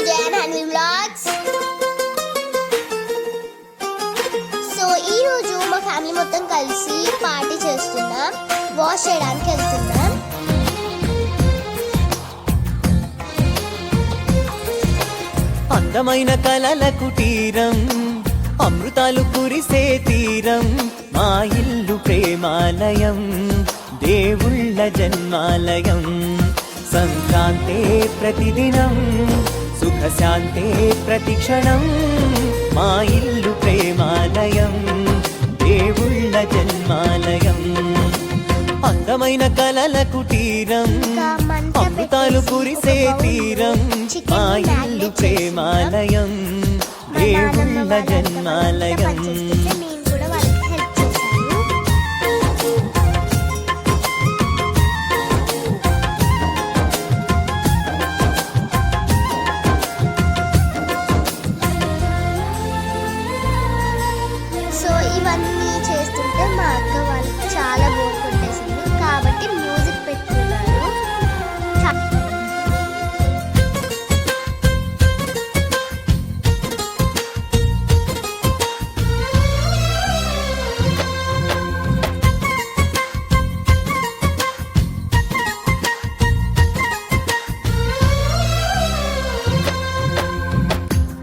To Jayan Hanvi vlogs. So ఈ రోజు మా ఫ్యామిలీ మొత్తం కలిసి పార్టీ చేస్తున్నాం. వాష్ చేయడానికి వెళ్తున్నాం. అందమైన కలల కుటీరం, అమృతాలు కురిసే తీరం, మా ఇల్లు ప్రేమాలయం, దేవుళ్ళ జన్మాలయం. సంక్రాంతే ప్రతిదినం, సుఖశాంతే ప్రతిక్షణం, మా ఇల్లు ప్రేమాలయం, దేవుళ్ళ జన్మాలయం. అందమైన కలల కుటీరం, అమృతాలు కురిసే తీరం, మా ఇల్లు ప్రేమాలయం, దేవుళ్ళ జన్మాలయం. సో ఇవన్నీ చేస్తుంటే మా అక్క వాళ్ళకి చాలా బోర్ కొట్టేసింది, కాబట్టి మ్యూజిక్ పెట్టుకున్నారు.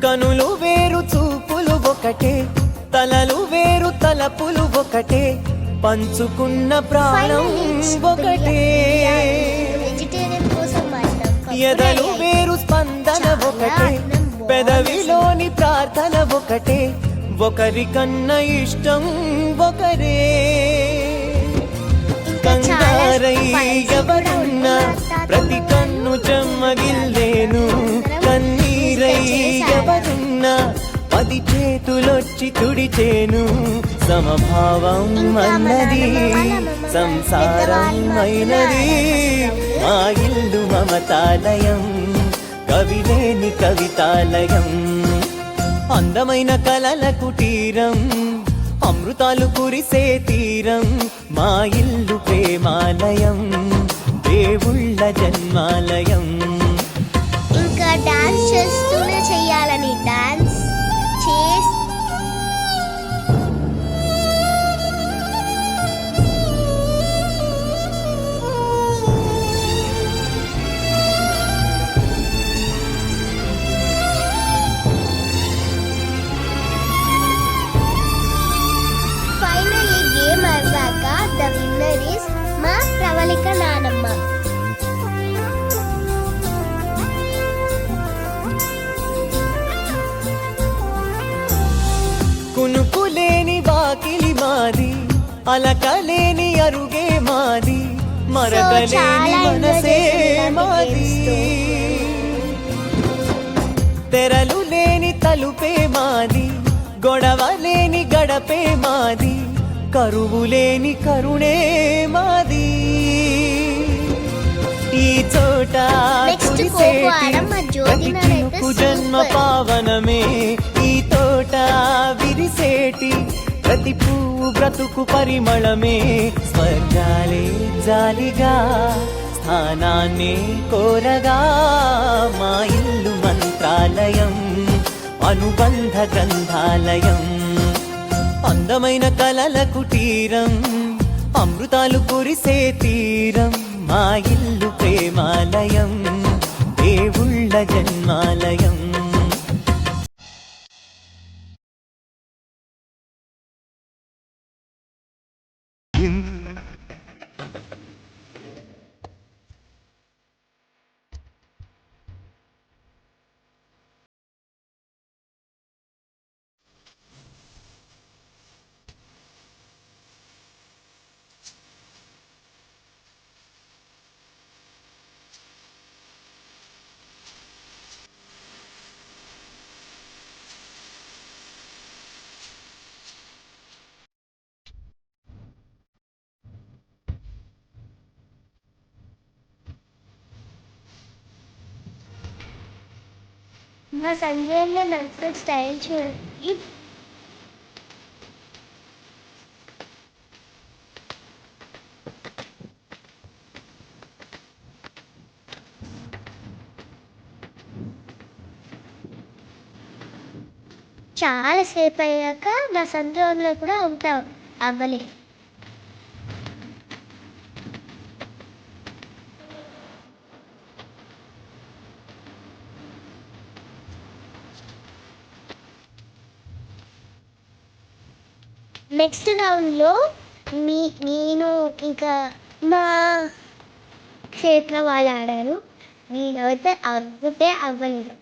కనులు వేరు చూపులు ఒకటే, తలలు వేరు తలపులు ఒకటే, పంచుకున్న ప్రాణం ఒకటే. ఎదలు వేరు స్పందన ఒకటే, పెదవిలోని ప్రార్థన ఒకటే, ఒకరికన్నా ఇష్టం ఒకరే. కంగారై ఎవరున్నా ప్రతి కన్ను చెమ్మగిల్లేను, కన్నీరై ఎవరున్నా 10 చేతులొచ్చి తుడిచేను. సమభావం అన్నది సంసారం అయినది, మా ఇల్లు మమతాలయం, కవిలేని కవితాలయం. అందమైన కలల కుటీరం, అమృతాలు కురిసే తీరం, మా ఇల్లు ప్రేమాలయం, దేవుళ్ళ జన్మాలయం. ఇంకా డాన్స్ చేస్తూనే చెయ్యాలని డాన్స్ చేసి ఫైనల్లీ గేమ్ అయ్యాక ద విన్నర్ ఇస్ మా ప్రవళిక నానమ్మ. కునుకులేని వాకిలి మాది, అలకలేని అరుగే మాది, మరకలేని మనసే మాది. తెరలు లేని తలుపే మాది, గొడవ లేని గడపే మాది, కరువు లేని కరుణే మాది. ఈ చోట ప్రతి జన్మ పావనమే, ఈ తోట విరిసేటి ప్రతి పువ్వు బ్రతుకు పరిమళమే. స్వర్గాలే జాలిగా స్థానాన్ని కోరగా, మా ఇల్లు మంత్రాలయం, అనుబంధ గ్రంథాలయం. అందమైన కలల కుటీరం, అమృతాలు కురిసే తీరం, మా ఇల్లు ప్రేమాలయం, దేవుళ్ళ జన్మాలయం. మా సంజయ్ నడిపే స్టైల్ చూడండి. చాలా సేపు అయ్యాక నా సంద్రంలో కూడా ఉంటాం అవ్వలే. నెక్స్ట్ రౌండ్లో నేను ఇంకా మా క్షేత్రం వాళ్ళు ఆడారు. నేనైతే అవ్వలేదు.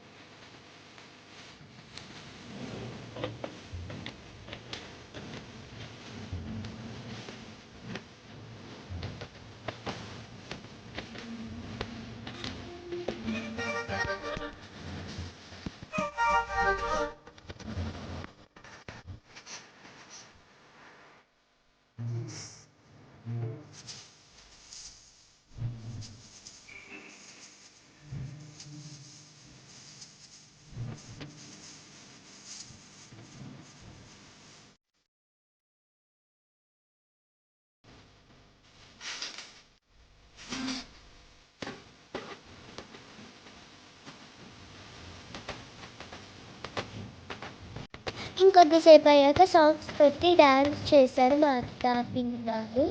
ఇంకొద్దిసేపు అయ్యాక సాంగ్స్ పెట్టి డ్యాన్స్ చేశారు మా అత్త పిల్లలు.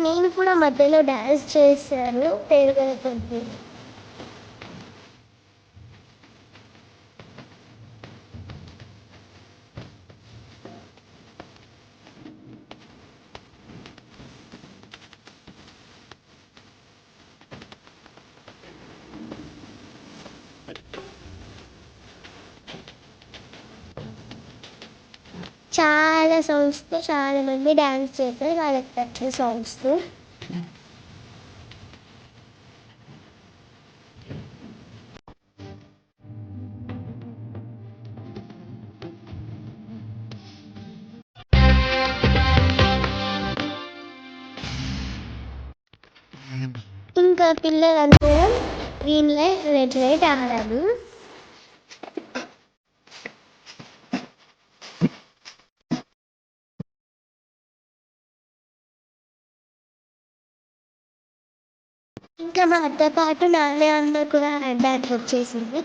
నేను కూడా మధ్యలో డ్యాన్స్ చేశాను పేరుగొల్పుతుంది. చాలా సాంగ్స్తో చాలామంది డ్యాన్స్ చేశారు వాళ్ళకి నచ్చిన సాంగ్స్తో. ఇంకా పిల్లలందరం గ్రీన్ లైట్ రెడ్ లైట్ ఆడారు. ఇంకా మాతో పాటు నాన్న కూడా డాన్స్ వచ్చేసింది.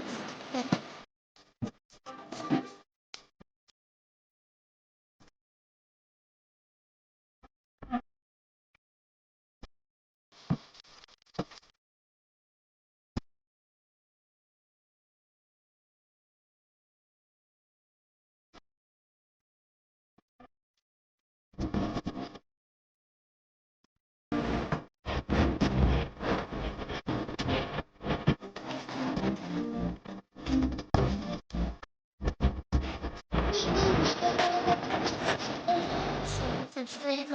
Subscribe